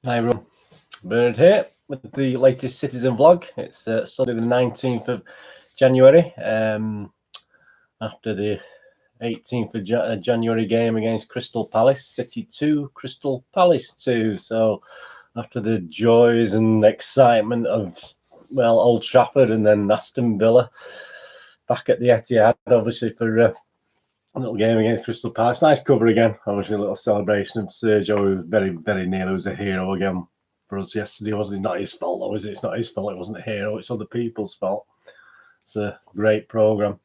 Hi everyone, Bernard here with the latest Citizen vlog. It's Sunday the 19th of January, after the 18th of January game against Crystal Palace. City 2, Crystal Palace 2. So after the joys and excitement of, well, Old Trafford and then Aston Villa, back at the Etihad, obviously, for a little game against Crystal Palace. Nice cover again. Obviously, a little celebration of Sergio, who was very, very nearly was a hero again for us yesterday, wasn't it? Not his fault, though, is it? It's not his fault. It wasn't a hero. It's other people's fault. It's a great program,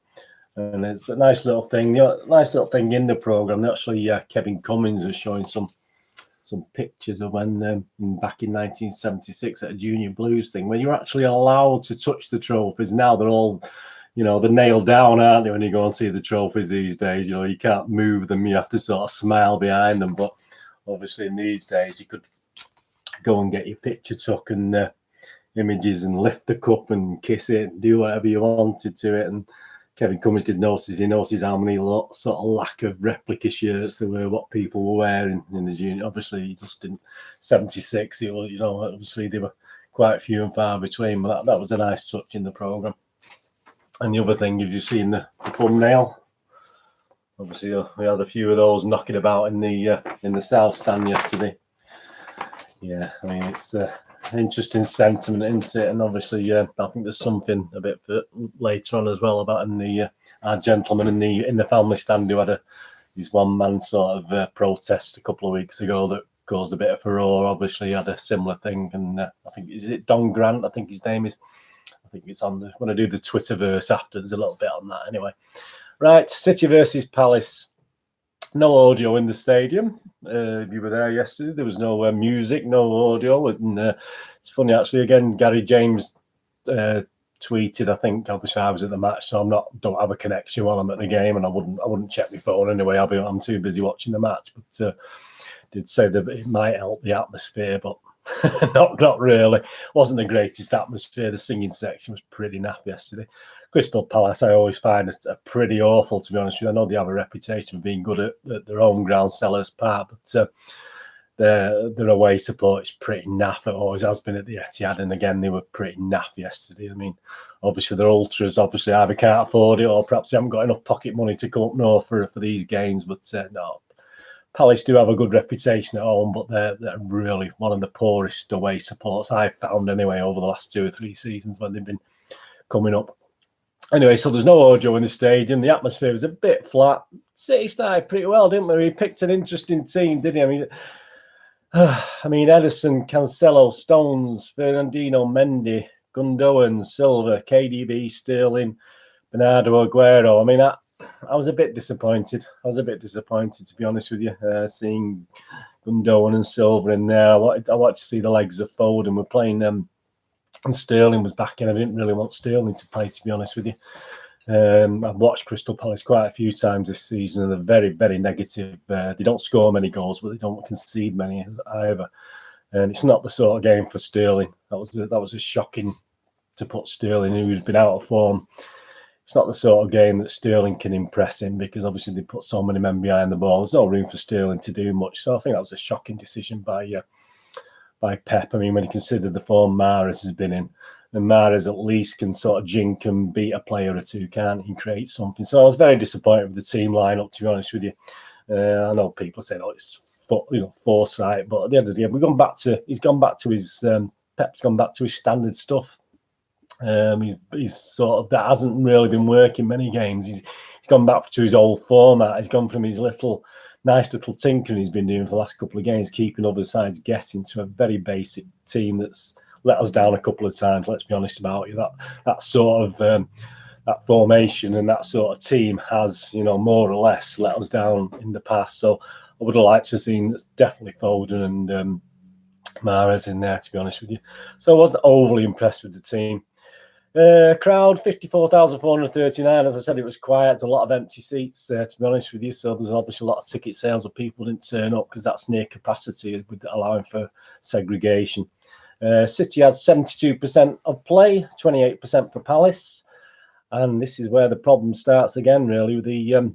and it's a nice little thing. Nice little thing in the program. Actually, Kevin Cummins was showing some pictures of when back in 1976 at a Junior Blues thing, when you're actually allowed to touch the trophies. Now they're all, they're nailed down, aren't they? When you go and see the trophies these days, you can't move them. You have to sort of smile behind them. But obviously, in these days, you could go and get your picture took and images and lift the cup and kiss it and do whatever you wanted to it. And Kevin Cummins did notice. He noticed how many sort of lack of replica shirts there were, what people were wearing in the junior. Obviously, he just didn't. 76, it was, obviously they were quite few and far between. But that was a nice touch in the programme. And the other thing, have you seen the thumbnail? Obviously, we had a few of those knocking about in the South Stand yesterday. Yeah, I mean, it's an interesting sentiment, isn't it? And obviously, I think there's something a bit later on as well about our gentleman in the family stand who had his one-man sort of protest a couple of weeks ago that caused a bit of furore. Obviously, he had a similar thing, and I think, is it Don Grant? I think his name is. I think it's on when I do the Twitterverse after. There's a little bit on that anyway. Right, City versus Palace. No audio in the stadium. If you were there yesterday, there was no music, no audio. And it's funny, actually, again, Gary James tweeted, I think, obviously I was at the match, so don't have a connection while I'm at the game, and I wouldn't check my phone anyway. I'm too busy watching the match. But did say that it might help the atmosphere, but not really. Wasn't the greatest atmosphere. The singing section was pretty naff yesterday. Crystal Palace, I always find are pretty awful, to be honest with you. I know they have a reputation for being good at their home ground, Sellers Park, but their away support is pretty naff. It always has been at the Etihad, and again, they were pretty naff yesterday. I mean, obviously, their ultras obviously either can't afford it or perhaps they haven't got enough pocket money to come up north for these games, but no. Palace do have a good reputation at home, but they're really one of the poorest away supports I've found anyway over the last 2 or 3 seasons when they've been coming up. Anyway, so there's no audio in the stadium. The atmosphere was a bit flat. City started pretty well, didn't we? We picked an interesting team, didn't he? I mean, Edison, Cancelo, Stones, Fernandinho, Mendy, Gundogan, Silva, KDB, Sterling, Bernardo Aguero. I mean, I was a bit disappointed. To be honest with you, seeing Gundogan and Silva in there. I wanted to see the legs of Foden. We're playing and Sterling was back in. I didn't really want Sterling to play, to be honest with you. I've watched Crystal Palace quite a few times this season, and they're very, very negative. They don't score many goals, but they don't concede many either. And it's not the sort of game for Sterling. That was a shocking to put Sterling, who's been out of form. It's not the sort of game that Sterling can impress him, because obviously they put so many men behind the ball. There's no room for Sterling to do much. So I think that was a shocking decision by Pep. I mean, when you consider the form Mahrez has been in, and Mahrez at least can sort of jink and beat a player or two, can't he, create something? So I was very disappointed with the team lineup, to be honest with you. I know people say, "Oh, it's foresight," but at the end of the day, Pep's gone back to his standard stuff. He's sort of, that hasn't really been working many games. He's gone back to his old format. He's gone from his nice little tinkering he's been doing for the last couple of games, keeping other sides guessing, to a very basic team that's let us down a couple of times. Let's be honest about it. That sort of that formation and that sort of team has, more or less let us down in the past. So I would have liked to have seen definitely Foden and Mahrez in there, to be honest with you. So I wasn't overly impressed with the team. Crowd 54,439. As I said, it was quiet. There's a lot of empty seats, to be honest with you. So there's obviously a lot of ticket sales, but people didn't turn up because that's near capacity, with allowing for segregation. City had 72% of play, 28% for Palace, and this is where the problem starts again, really, with the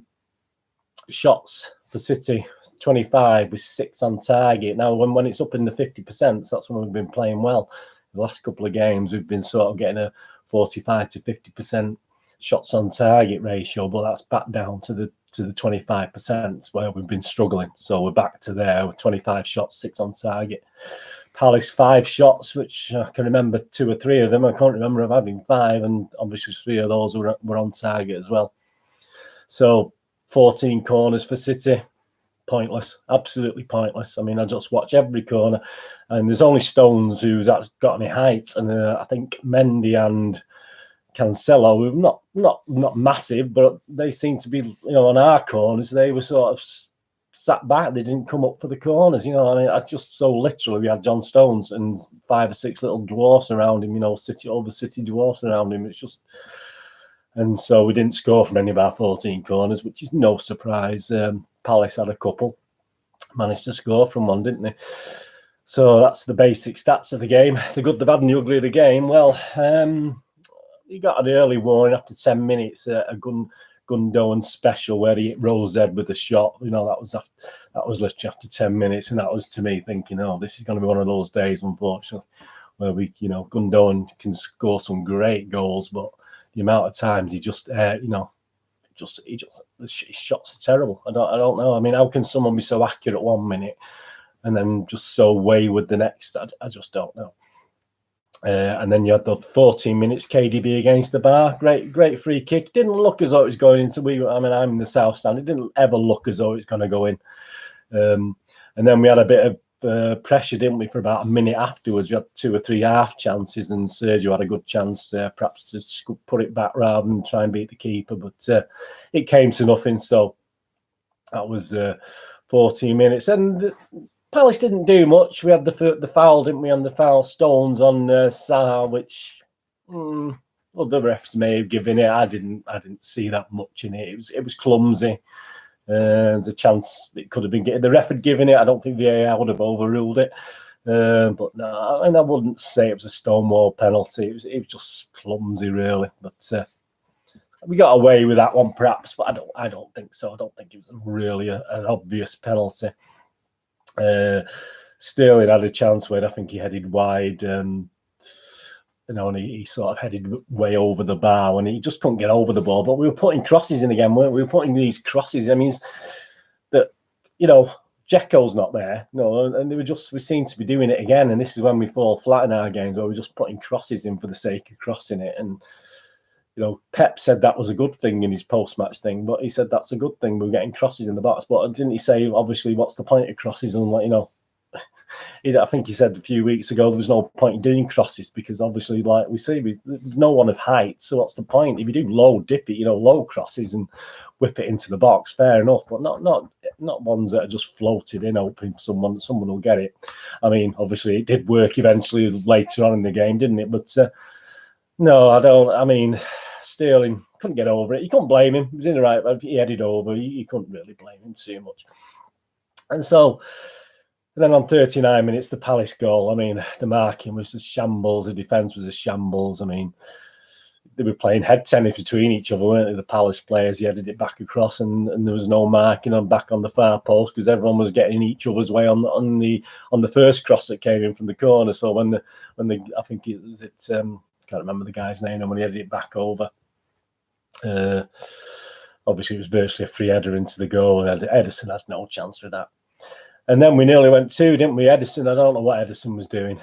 shots for City, 25 with 6 on target. Now, when it's up in the 50%, that's when we've been playing well. The last couple of games, we've been sort of getting a 45 to 50% shots on target ratio, but that's back down to the 25% where we've been struggling. So we're back to there with 25 shots, 6 on target. Palace 5 shots, which I can remember 2 or 3 of them. I can't remember of having 5, and obviously 3 of those were on target as well. So 14 corners for City. Pointless, absolutely pointless. I mean, I just watch every corner, and there's only Stones who's got any height, and I think Mendy and Cancelo, who not massive, but they seem to be, on our corners, they were sort of sat back. They didn't come up for the corners, I mean, I just so literally we had John Stones and 5 or 6 little dwarfs around him, City dwarfs around him. It's just, and so we didn't score from any of our 14 corners, which is no surprise. Palace had a couple, managed to score from one, didn't they? So that's the basic stats of the game. The good, the bad, and the ugly of the game. Well, he got an early warning after 10 minutes, a Gundogan special where he hit Rosehead with a shot. That was literally after 10 minutes, and that was to me thinking, this is going to be one of those days, unfortunately, where Gundogan can score some great goals, but the amount of times he just, his shots are terrible. I don't know. I mean, how can someone be so accurate 1 minute and then just so wayward the next? I just don't know. And then you had the 14 minutes KDB against the bar. Great free kick. Didn't look as though it was going into. I'm in the south stand. It didn't ever look as though it was going to go in. And then we had a bit of pressure, didn't we, for about a minute afterwards? We had 2 or 3 half chances, and Sergio had a good chance, perhaps to put it back rather than try and beat the keeper. But it came to nothing. So that was 14 minutes, and Palace didn't do much. We had the foul, didn't we, on the foul Stones on Saha, which the refs may have given it. I didn't see that much in it. It was clumsy. There's a chance it could have been getting. The ref had given it. I don't think the VAR would have overruled it. But no, and I wouldn't say it was a Stonewall penalty. It was just clumsy, really. But we got away with that one, perhaps. But I don't think so. I don't think it was really an obvious penalty. Sterling had a chance where I think he headed wide, and he sort of headed way over the bar when he just couldn't get over the ball. But we were putting crosses in again, weren't we? We were putting these crosses. I mean, that Dzeko's not there, and we seem to be doing it again. And this is when we fall flat in our games, where we're just putting crosses in for the sake of crossing it. And Pep said that was a good thing in his post-match thing, but he said that's a good thing. We're getting crosses in the box, but didn't he say, obviously, what's the point of crosses? And I think he said a few weeks ago there was no point in doing crosses because obviously, like we see, there's no one of height. So what's the point if you do low dip it, low crosses and whip it into the box? Fair enough, but not ones that are just floated in, hoping someone will get it. I mean, obviously, it did work eventually later on in the game, didn't it? But no, I don't. I mean, Sterling couldn't get over it. You couldn't blame him. He was in the right. He headed over. You couldn't really blame him too much. And so then on 39 minutes, the Palace goal. I mean, the marking was a shambles. The defence was a shambles. I mean, they were playing head tennis between each other, weren't they? The Palace players, he headed it back across, and there was no marking back on the far post because everyone was getting each other's way on the first cross that came in from the corner. So when the I think it was can't remember the guy's name, and when he headed it back over, obviously it was virtually a free header into the goal, and Ederson had no chance for that. And then we nearly went 2, didn't we? Ederson, I don't know what Ederson was doing.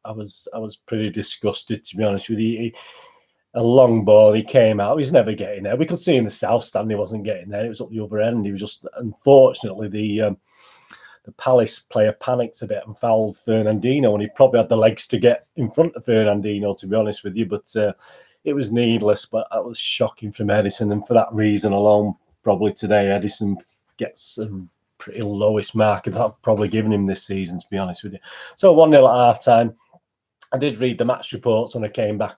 I was pretty disgusted, to be honest with you. A long ball, he came out. He was never getting there. We could see in the south stand he wasn't getting there. It was up the other end. He was just, unfortunately, the Palace player panicked a bit and fouled Fernandinho, and he probably had the legs to get in front of Fernandinho, to be honest with you. But it was needless, but that was shocking from Ederson. And for that reason alone, probably today, Ederson gets a pretty lowest mark I've probably given him this season, to be honest with you. So 1-0 at half-time. I did read the match reports when I came back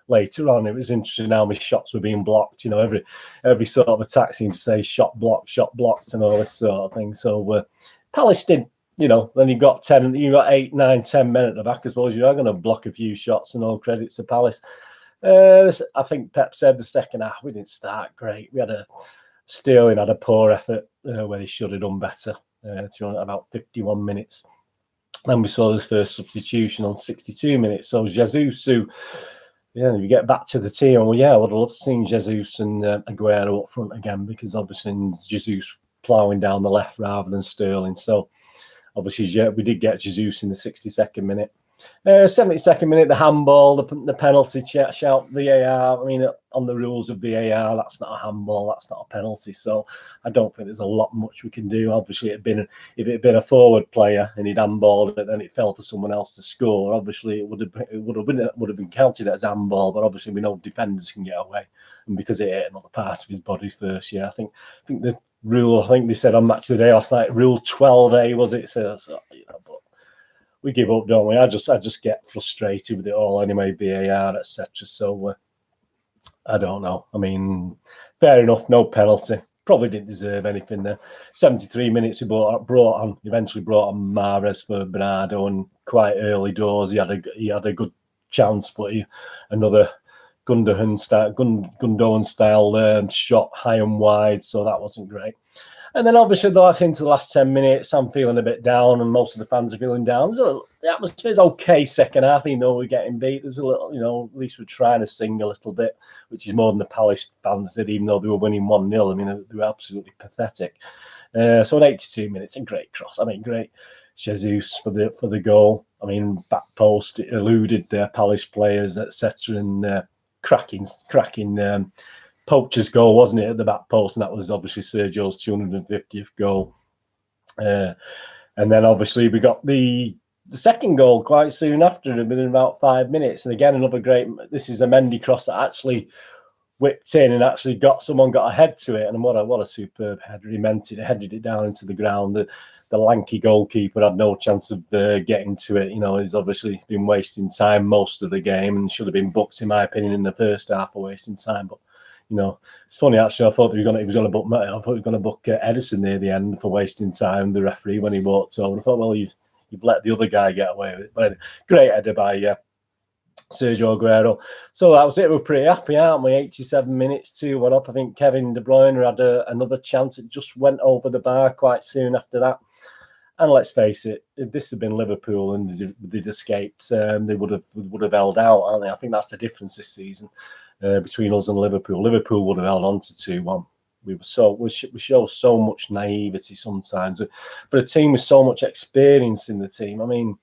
later on. It was interesting how many shots were being blocked. Every sort of attack seemed to say shot blocked, and all this sort of thing. So Palace did, then you got 8, 9, 10 men at the back. I suppose you are going to block a few shots, and all credit to Palace. I think Pep said the second half we didn't start great. We had a Sterling had a poor effort where he should have done better. About 51 minutes. Then we saw the first substitution on 62 minutes. So Jesus, who, you get back to the team, well, I would have loved to see Jesus and Aguero up front again, because obviously Jesus ploughing down the left rather than Sterling. So obviously we did get Jesus in the 62nd minute. 72nd minute, the handball, the penalty shout, VAR. I mean, on the rules of VAR, that's not a handball, that's not a penalty. So I don't think there's a lot much we can do. Obviously, if it had been a forward player and he'd handballed it, then it fell for someone else to score. Obviously, it would have been counted as handball. But obviously, we know defenders can get away, and because it hit another part of his body first. I think the rule. I think they said on Match of the Day last night, Rule 12A was it? So but we give up, don't we? I just get frustrated with it all anyway, VAR, etc. So I don't know. I mean, fair enough, no penalty. Probably didn't deserve anything there. 73 minutes we eventually brought on Mahrez for Bernardo, and quite early doors he had a good chance, but another Gundogan style shot high and wide, so that wasn't great. And then obviously into the last 10 minutes, I'm feeling a bit down, and most of the fans are feeling down. The atmosphere's okay second half, even though we're getting beat. There's a little, at least we're trying to sing a little bit, which is more than the Palace fans did, even though they were winning 1-0. I mean, they were absolutely pathetic. So in 82 minutes, a great cross. I mean, great Jesus for the goal. I mean, back post, it eluded Palace players, etc. And cracking poacher's goal, wasn't it, at the back post? And that was obviously Sergio's 250th goal. And then obviously we got the second goal quite soon after, within about 5 minutes. And again, another great, this is a Mendy cross that actually whipped in and actually someone got a head to it. And what a superb header. He meant it, headed it down into the ground. The lanky goalkeeper had no chance of getting to it. He's obviously been wasting time most of the game and should have been booked, in my opinion, in the first half for wasting time. But it's funny actually. I thought he was going to book Edison near the end for wasting time. The referee, when he walked over, I thought, well, you've let the other guy get away with it. But great header by Sergio Aguero. So that was it. We're pretty happy, aren't we? 87 minutes, 2-1 up. I think Kevin De Bruyne had another chance. It just went over the bar quite soon after that. And let's face it, if this had been Liverpool and they'd escaped, they would have held out, aren't they? I think that's the difference this season. Between us and Liverpool. Liverpool would have held on to 2-1. We show so much naivety sometimes. For a team with so much experience in the team, I mean,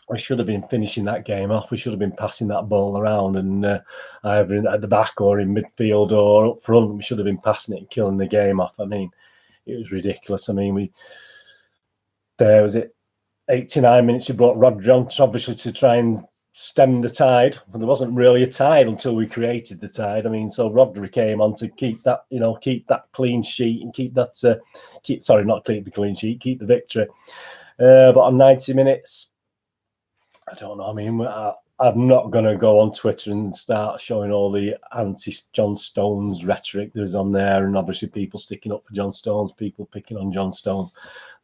we should have been finishing that game off. We should have been passing that ball around, and either at the back or in midfield or up front, we should have been passing it and killing the game off. I mean, it was ridiculous. I mean, there was it, 89 minutes, we brought Rodri on, obviously to try and stem the tide, and there wasn't really a tide until we created the tide. I mean, so Rodri came on to keep that clean sheet and keep the victory. But on 90 minutes, I don't know. I mean, I'm not going to go on Twitter and start showing all the anti-John Stones rhetoric there's on there, and obviously people sticking up for John Stones, people picking on John Stones.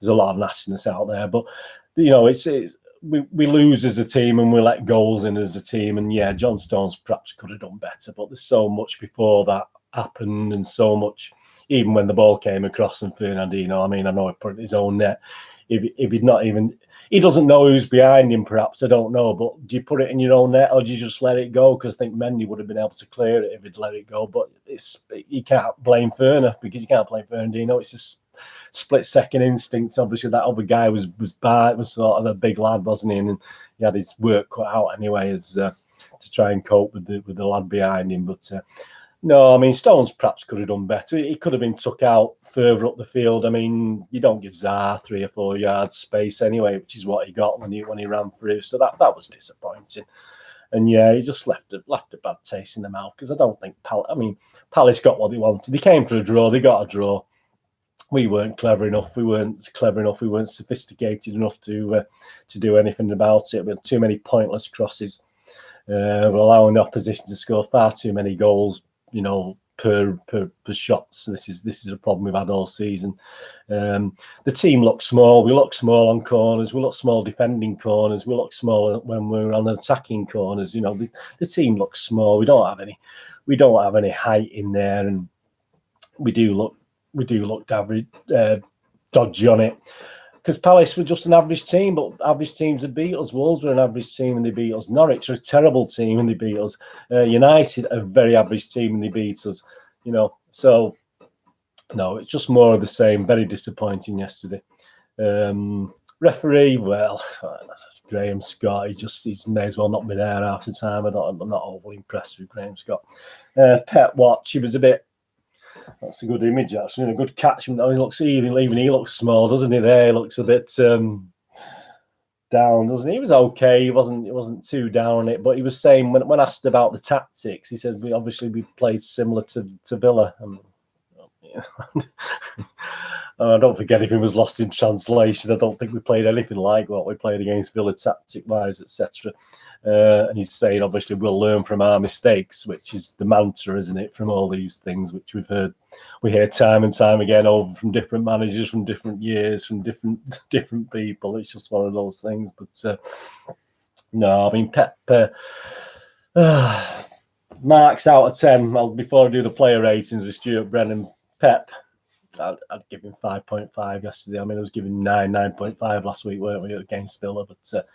There's a lot of nastiness out there, but it's we lose as a team and we let goals in as a team. And yeah, John Stones perhaps could have done better, but there's so much before that happened, and so much, even when the ball came across and Fernandinho, I mean, I know he put it in his own net. If he'd not even, he doesn't know who's behind him, perhaps, I don't know, but do you put it in your own net or do you just let it go? Because I think Mendy would have been able to clear it if he'd let it go, but you can't blame Ferner, because you can't blame Fernandinho. It's just split-second instincts. Obviously, that other guy was sort of a big lad, wasn't he? And he had his work cut out anyway, as to try and cope with the lad behind him. But no, I mean, Stones perhaps could have done better. He could have been took out further up the field. I mean, you don't give Zaha 3 or 4 yards space anyway, which is what he got when he ran through. So that was disappointing. And yeah, he just left a bad taste in the mouth, because I don't think Palace got what they wanted. They came for a draw. They got a draw. We weren't clever enough. We weren't sophisticated enough to do anything about it. We had too many pointless crosses. We're allowing the opposition to score far too many goals, per shots. This is a problem we've had all season. The team looks small. We look small on corners. We look small defending corners. We look small when we're on attacking corners. The team looks small. We don't have any height in there, and we do look dodgy on it. Because Palace were just an average team, but average teams had beat us. Wolves were an average team and they beat us. Norwich are a terrible team and they beat us. United are a very average team and they beat us. So no, it's just more of the same. Very disappointing yesterday. Referee, well, Graham Scott. He may as well not be there half the time. I'm not overly impressed with Graham Scott. Pep Watch, he was a bit. That's a good image, actually. A good catch. He looks even he looks small, doesn't he? There, he looks a bit down, doesn't he? He was okay. He wasn't too down on it, but he was saying when asked about the tactics, he said we played similar to Villa. I don't think anything was lost in translation. I don't think we played anything like what we played against Villa tactic-wise, etc. And he's saying, obviously, we'll learn from our mistakes, which is the mantra, isn't it, from all these things, which we hear time and time again over from different managers, from different years, from different people. It's just one of those things. But no, I mean, Pep, marks out of 10. Well, before I do the player ratings with Stuart, Brennan, Pep, I'd give him 5.5 yesterday. I mean, I was giving 9.5 last week, weren't we, against Villa? But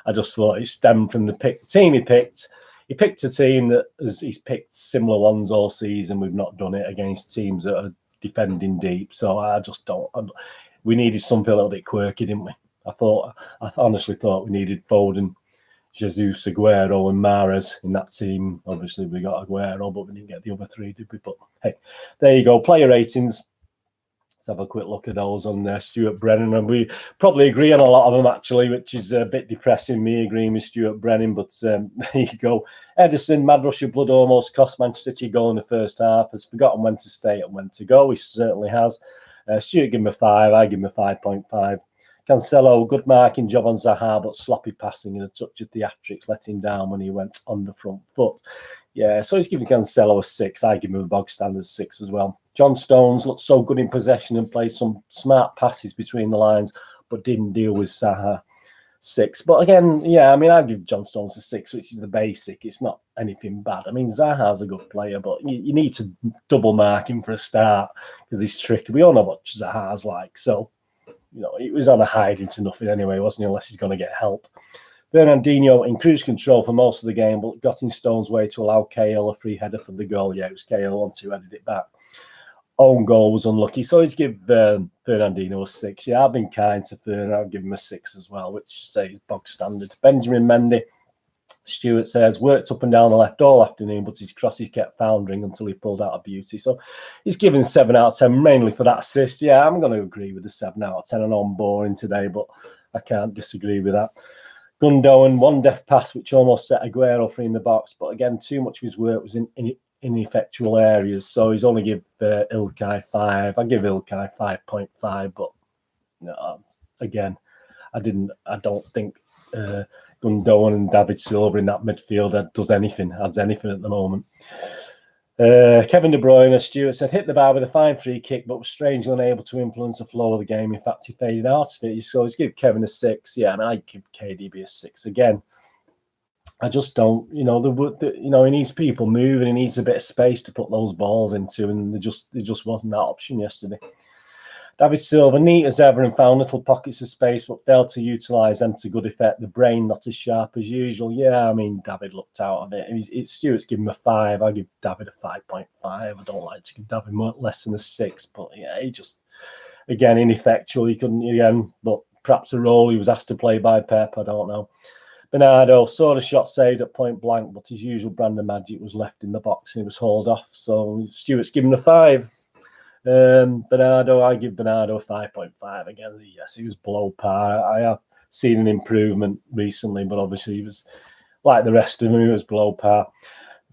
I just thought it stemmed from the team he picked. He picked a team that he's picked similar ones all season. We've not done it against teams that are defending deep. So I just don't. We needed something a little bit quirky, didn't we? I honestly thought we needed Foden, Jesus, Aguero and Mahrez in that team. Obviously, we got Aguero, but we didn't get the other three, did we? But hey, there you go. Player ratings. Let's have a quick look at those on there. Stuart Brennan, and we probably agree on a lot of them, actually, which is a bit depressing, me agreeing with Stuart Brennan. But there you go. Edison, mad rush of blood almost cost Manchester City a goal in the first half. Has forgotten when to stay and when to go. He certainly has. Stuart, give him a 5. I give him a 5.5. Cancelo, good marking job on Zaha, but sloppy passing and a touch of theatrics let him down when he went on the front foot. Yeah, so he's giving Cancelo a 6. I give him a bog standard 6 as well. John Stones looked so good in possession and played some smart passes between the lines, but didn't deal with Zaha. 6. But again, yeah, I mean, I give John Stones a 6, which is the basic. It's not anything bad. I mean, Zaha's a good player, but you need to double mark him for a start because he's tricky. We all know what Zaha's like. So, he was on a hiding to nothing anyway, wasn't he, unless he's going to get help. Fernandinho in cruise control for most of the game, but got in Stone's way to allow Cahill a free header for the goal. Yeah, it was Cahill on 2 headed it back. Own goal was unlucky, so he's give Fernandinho a 6. Yeah, I've been kind to Fern. I'll give him a 6 as well, which say is bog standard. Benjamin Mendy, Stuart says, worked up and down the left all afternoon, but his crosses kept foundering until he pulled out a beauty. So he's given 7 out of 10, mainly for that assist. Yeah, I'm going to agree with the 7 out of 10. I know I'm boring today, but I can't disagree with that. Gundogan, one deft pass, which almost set Aguero free in the box. But again, too much of his work was in ineffectual areas. So he's only give Ilkay 5. I give Ilkay 5.5. But no, again, I don't think Gundogan and David Silva in that midfield adds anything at the moment. Kevin De Bruyne, Stuart said, hit the bar with a fine free kick, but was strangely unable to influence the flow of the game. In fact, he faded out of it. So he's give Kevin a 6. Yeah, I mean, I give KDB a 6 again. I just don't, he needs people moving. He needs a bit of space to put those balls into, and there just wasn't that option yesterday. David Silva, neat as ever and found little pockets of space, but failed to utilise them to good effect. The brain not as sharp as usual. Yeah, I mean, David looked out of it. Stuart's given him a 5. I give David a 5.5. I don't like to give David less than a 6, but yeah, he just, again, ineffectual. He couldn't, again, but perhaps a role he was asked to play by Pep. I don't know. Bernardo saw the shot saved at point blank, but his usual brand of magic was left in the box and he was hauled off. So Stuart's given a 5. Bernardo, I give Bernardo a 5.5 again. Yes, he was below par. I have seen an improvement recently, but obviously he was like the rest of them. He was below par.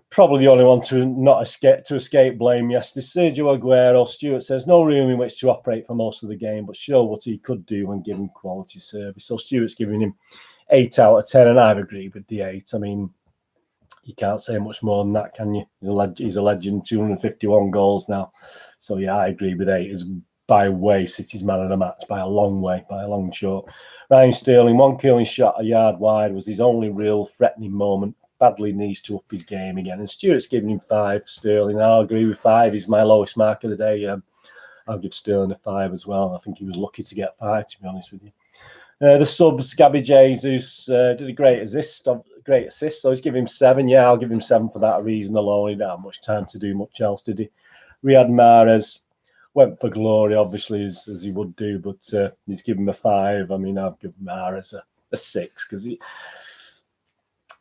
Probably the only one to escape blame yesterday. Sergio Aguero. Stuart says no room in which to operate for most of the game, but show what he could do when given quality service. So Stuart's giving him 8 out of 10, and I've agreed with the 8. I mean, you can't say much more than that, can you? He's a legend, 251 goals now. So, yeah, I agree with 8. Is by way City's man of the match, by a long way, by a long shot. Ryan Sterling, one killing shot a yard wide was his only real threatening moment. badly needs to up his game again. And Stuart's giving him 5, Sterling. I'll agree with 5. He's my lowest mark of the day. I'll give Sterling a 5 as well. I think he was lucky to get 5, to be honest with you. The subs, Gabby Jesus did a great assist. So he's giving him 7. Yeah, I'll give him 7 for that reason alone. He didn't have much time to do much else, did he? Riyad Mahrez went for glory, obviously, as he would do, but he's given him a 5. I mean, I've given Mahrez a 6 because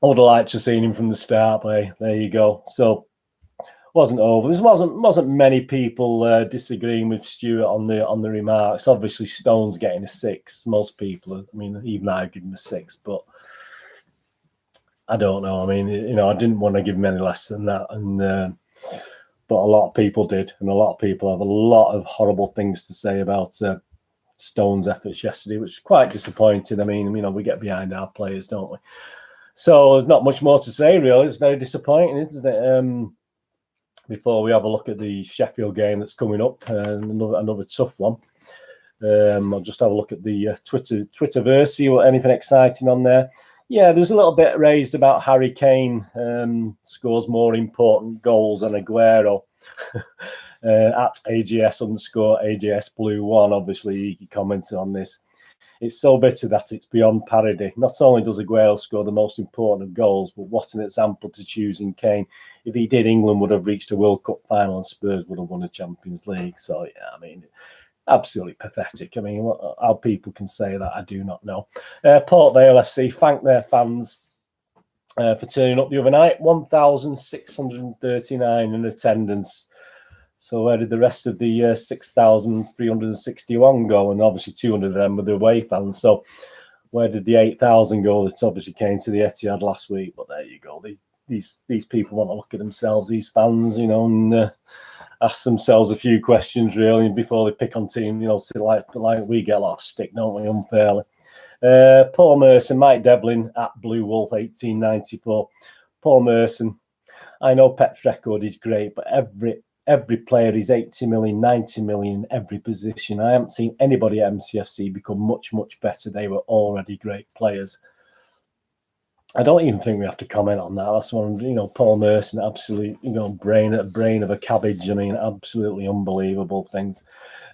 I would have liked to have seen him from the start, but hey, there you go. So wasn't over. There wasn't many people disagreeing with Stuart on the remarks. Obviously, Stone's getting a 6. Most people, I mean, even I give him a 6, but I don't know. I mean, I didn't want to give him any less than that, and but a lot of people did, and a lot of people have a lot of horrible things to say about Stone's efforts yesterday, which is quite disappointing. I mean, we get behind our players, don't we? So there's not much more to say, really. It's very disappointing, isn't it? Before we have a look at the Sheffield game that's coming up, another tough one. I'll just have a look at the Twitterverse, see what anything exciting on there. Yeah, there was a little bit raised about Harry Kane scores more important goals than Aguero. At AGS_AGS Blue 1, obviously he commented on this. It's so bitter that it's beyond parody. Not only does Aguero score the most important of goals, but what an example to choose in Kane. If he did, England would have reached a World Cup final and Spurs would have won a Champions League. So, yeah, I mean, absolutely pathetic. I mean, how people can say that, I do not know. Port Vale FC thank their fans for turning up the other night. 1,639 in attendance. So where did the rest of the 6,361 go? And obviously 200 of them were the away fans. So where did the 8,000 go that obviously came to the Etihad last week? But there you go. These people want to look at themselves, these fans, and ask themselves a few questions, really, before they pick on team. Like we get a lot of stick, don't we, unfairly. Paul Merson, Mike Devlin at Blue Wolf 1894. Paul Merson, I know Pep's record is great, but every player is 80 million, 90 million in every position. I haven't seen anybody at MCFC become much, much better. They were already great players. I don't even think we have to comment on that. That's one, Paul Merson, absolute, brain of a cabbage. I mean, absolutely unbelievable things.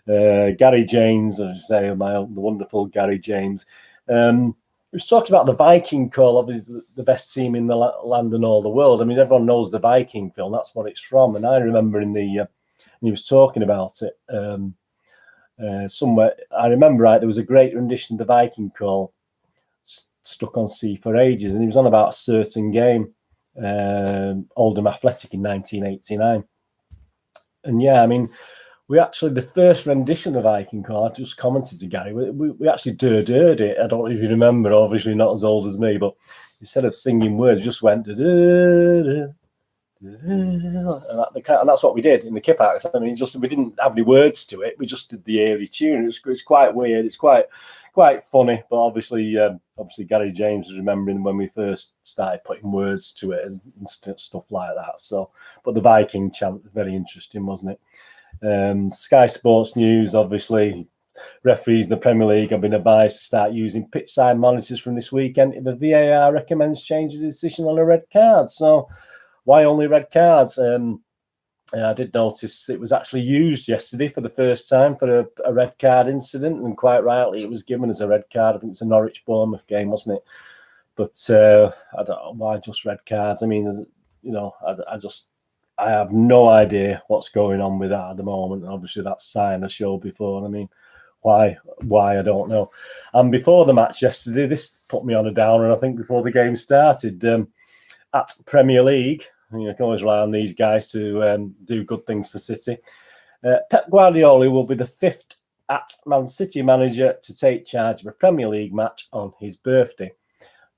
Gary James, as I say, the wonderful Gary James. We was talking about the Viking call, obviously the best team in the land and all the world. I mean, everyone knows the Viking film. That's what it's from. And I remember he was talking about it somewhere. I remember, right, there was a great rendition of the Viking call stuck on C for ages. And he was on about a certain game, Oldham Athletic in 1989. And yeah, I mean, we actually, the first rendition of Viking call, I just commented to Gary, we actually heard it. I don't know if you remember, obviously not as old as me, but instead of singing words, just went, and that's what we did in the kip acts. I mean, we didn't have any words to it. We just did the airy tune. It's quite weird. It's quite funny, but obviously Gary James is remembering when we first started putting words to it and stuff like that. So, but the Viking chant was very interesting, wasn't it? Sky Sports News, obviously, referees in the Premier League have been advised to start using pitch side monitors from this weekend if the VAR recommends changing the decision on a red card. So why only red cards? I did notice it was actually used yesterday for the first time for a red card incident, and quite rightly it was given as a red card. I think it's a Norwich-Bournemouth game, wasn't it? But I don't know why just red cards. I mean, I have no idea what's going on with that at the moment. Obviously, that's signed a show before. I mean, why? I don't know. And before the match yesterday, this put me on a downer. I think before the game started, at Premier League, you can always rely on these guys to do good things for City. Pep Guardiola will be the 5th at Man City manager to take charge of a Premier League match on his birthday.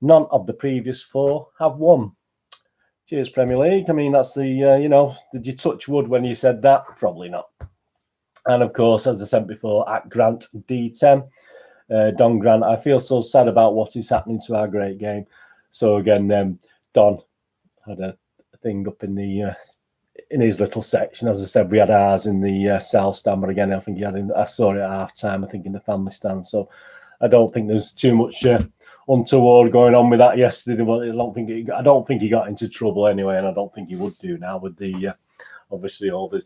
None of the previous 4 have won. Cheers, Premier League. I mean, that's the, did you touch wood when you said that? Probably not. And of course, as I said before, at Grant D10, Don Grant, I feel so sad about what is happening to our great game. So again, Don had a thing up in the in his little section. As I said, we had ours in the South stand, but again, I think I saw it at half time, I think, in the family stand. So I don't think there's too much untoward going on with that yesterday. I don't think he got into trouble anyway, and I don't think he would do now with the obviously all the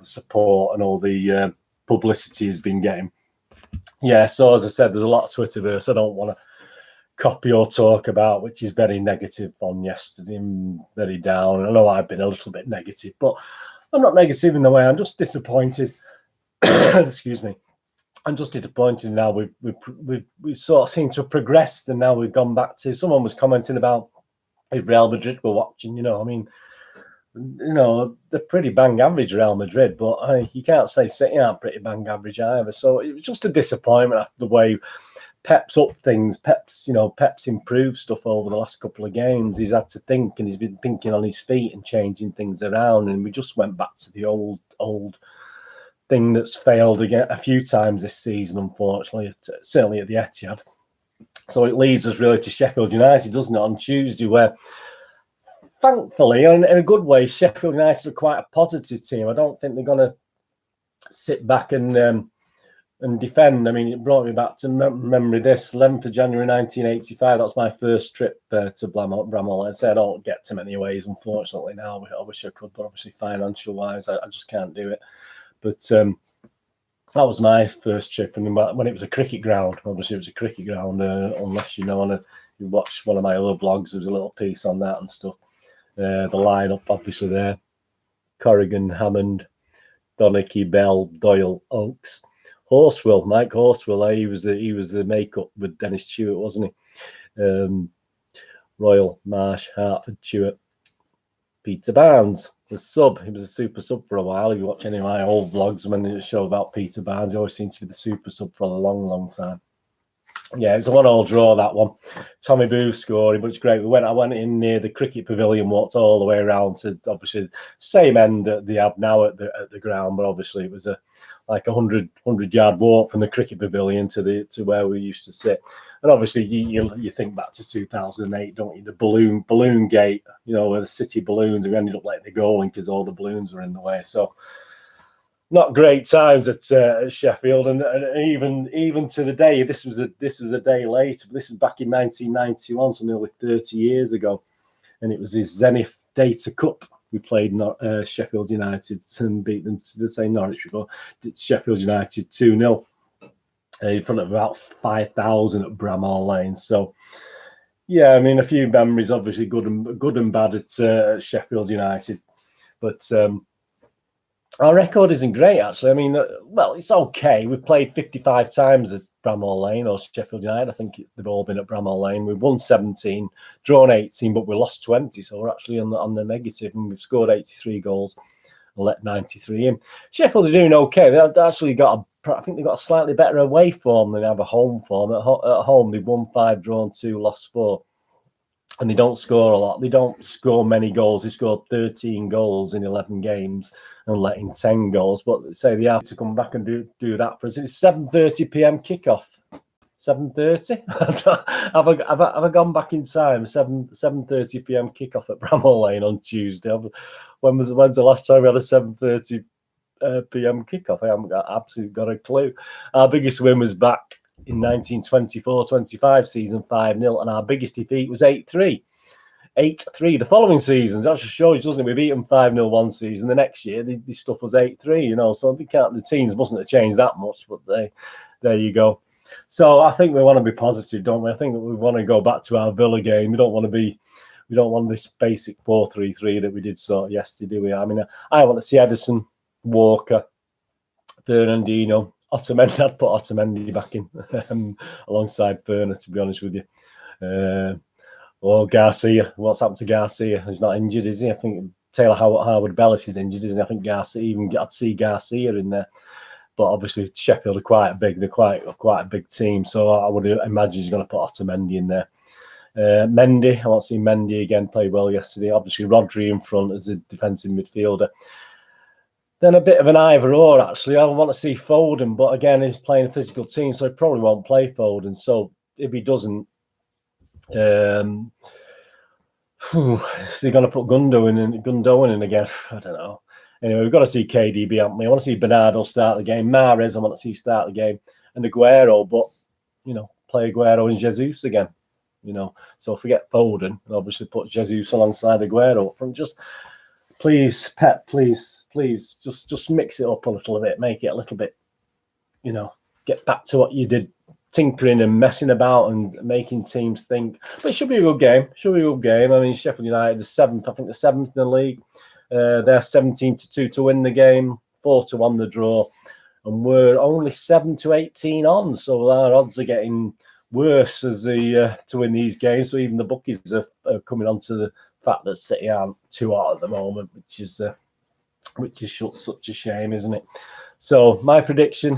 support and all the publicity he's been getting. Yeah, so as I said, there's a lot of Twitterverse I don't want to copy or talk about, which is very negative on yesterday and very down. I know I've been a little bit negative, but I'm not negative in the way. I'm just disappointed. Excuse me. I'm just disappointed now. We sort of seem to have progressed, and now we've gone back to. Someone was commenting about if Real Madrid were watching. I mean, they're pretty bang average, Real Madrid, but you can't say City aren't pretty bang average either. So it was just a disappointment after the way Pep's up things. Pep's improved stuff over the last couple of games. He's had to think, and he's been thinking on his feet and changing things around. And we just went back to the old thing that's failed again a few times this season, unfortunately, certainly at the Etihad. So it leads us really to Sheffield United, doesn't it, on Tuesday, where thankfully, in a good way, Sheffield United are quite a positive team. I don't think they're going to sit back and defend. I mean, it brought me back to memory this 11th of January 1985. That was my first trip to Bramhall. I said I don't get too many ways, unfortunately, now. I wish I could, but obviously financial-wise, I just can't do it. But that was my first trip, and when it was a cricket ground, obviously it was a cricket ground, unless you watch one of my other vlogs, there was a little piece on that and stuff. The lineup, obviously, there: Corrigan, Hammond, Donachie, Bell, Doyle, Oakes, Horswell, Mike Horswell. He was the makeup with Dennis Stuart, wasn't he? Royal, Marsh, Hartford, Stuart, Peter Barnes, the sub. He was a super sub for a while. If you watch any of my old vlogs when they show about Peter Barnes, he always seems to be the super sub for a long, long time. Yeah, it was a 1-1 draw, that one. Tommy Booth scoring, but it's great. I went in near the cricket pavilion, walked all the way around to obviously same end that they have now at the ground, but obviously it was like a 100-yard walk from the cricket pavilion to where we used to sit. And obviously you think back to 2008, don't you? The balloon gate, where the city balloons, and we ended up letting it go in because all the balloons were in the way. So not great times at Sheffield, and even to the day. This was a day later. But this is back in 1991, so nearly 30 years ago, and it was his Zenith Data Cup. We played Sheffield United and beat them to say Norwich before. Sheffield United 2-0 in front of about 5,000 at Bramhall Lane. So yeah, I mean, a few memories, obviously good and bad at Sheffield United, but. Our record isn't great, actually. I mean, well, it's okay. We've played 55 times at Bramhall Lane or Sheffield United. I think they've all been at Bramhall Lane. We've won 17, drawn 18, but we lost 20. So we're actually on the negative, and we've scored 83 goals and let 93 in. Sheffield are doing okay. They've actually I think they've got a slightly better away form than they have a home form. At home, they've won 5, drawn 2, lost 4. And they don't score a lot. They don't score many goals. They scored 13 goals in 11 games and let in 10 goals. But say they have to come back and do that for us. It's 7:30 p.m. kickoff. 7:30? have I gone back in time? 7:30 p.m. kickoff at Bramhall Lane on Tuesday. When's the last time we had a 7:30 p.m. kickoff? I haven't absolutely got a clue. Our biggest win was back in 1924-25 season, 5-0, and our biggest defeat was 8-3. 8-3 the following seasons. That just shows, doesn't it? We beat them 5-0 one season. The next year, this stuff was 8-3, so the teams mustn't have changed that much, but there you go. So I think we want to be positive, don't we? I think that we want to go back to our Villa game. We don't want this basic 4-3-3 that we did sort of yesterday, do we? I mean, I want to see Edison, Walker, Fernandinho, Otamendi. I'd put Otamendi back in alongside Ferner, to be honest with you. Or Garcia. What's happened to Garcia? He's not injured, is he? I think Taylor Howard-Bellis is injured, isn't he? I think Garcia, I'd see Garcia in there. But obviously Sheffield are quite big. They're quite a big team. So I would imagine he's going to put Otamendi in there. Mendy, I want to see Mendy again. Played well yesterday. Obviously Rodri in front as a defensive midfielder. Then a bit of an either or, actually. I want to see Foden, but again, he's playing a physical team, so he probably won't play Foden. So if he doesn't, they're going to put Gundogan in again. I don't know. Anyway, we've got to see KDB, haven't we? I want to see Bernardo start the game. Mahrez, I want to see start the game. And Aguero, but, play Aguero and Jesus again. You know, so forget Foden and obviously put Jesus alongside Aguero up front. Just please, Pep, please, just mix it up a little bit, make it a little bit, you know, get back to what you did, tinkering and messing about and making teams think. But it should be a good game. Should be a good game. I mean, Sheffield United, the seventh in the league. They're 17-2 to win the game, 4-1 the draw, and we're only 7-18 on. So our odds are getting worse as to win these games. So even the bookies are coming on to the fact that City aren't 2 out at the moment, which is such a shame, isn't it? So my prediction: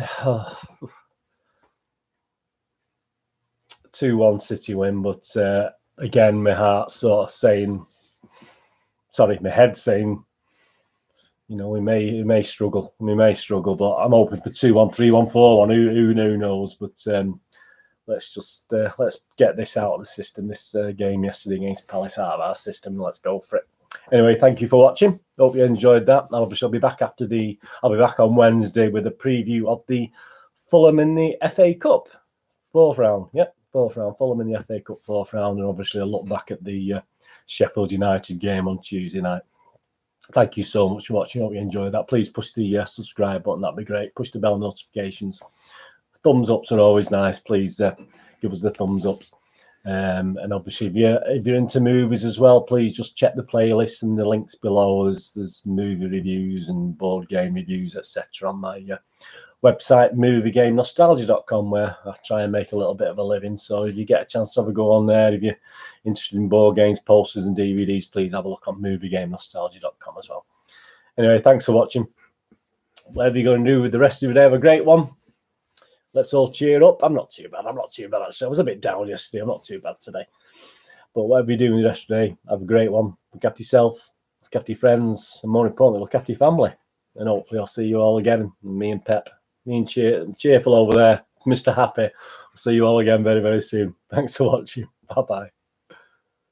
2-1 City win. But again, my heart's sort of saying, my head's saying, you know, we may struggle. But I'm hoping for 2-1, 3-1, 4-1. Who knows? But let's get this out of the system. This game yesterday against Palace out of our system. Let's go for it. Anyway, thank you for watching. Hope you enjoyed that. Obviously, I'll be back on Wednesday with a preview of the Fulham in the FA Cup 4th round. Yep, 4th round. Fulham in the FA Cup 4th round, and obviously a look back at the Sheffield United game on Tuesday night. Thank you so much for watching. Hope you enjoyed that. Please push the subscribe button. That'd be great. Push the bell notifications. Thumbs ups are always nice. Please give us the thumbs ups. And obviously, if you're into movies as well, please just check the playlist and the links below. There's movie reviews and board game reviews, etc. on my website, moviegamenostalgia.com, where I try and make a little bit of a living. So if you get a chance to have a go on there, if you're interested in board games, posters and DVDs, please have a look on moviegamenostalgia.com as well. Anyway, thanks for watching. Whatever you're going to do with the rest of your day, have a great one. Let's all cheer up. I'm not too bad, actually. I was a bit down yesterday. I'm not too bad today. But whatever you're doing the rest of the day, have a great one. Look after yourself, look after your friends, and more importantly, look after your family. And hopefully I'll see you all again. Me and Pep, me and Cheerful over there, Mr. Happy. I'll see you all again very, very soon. Thanks for watching. Bye-bye.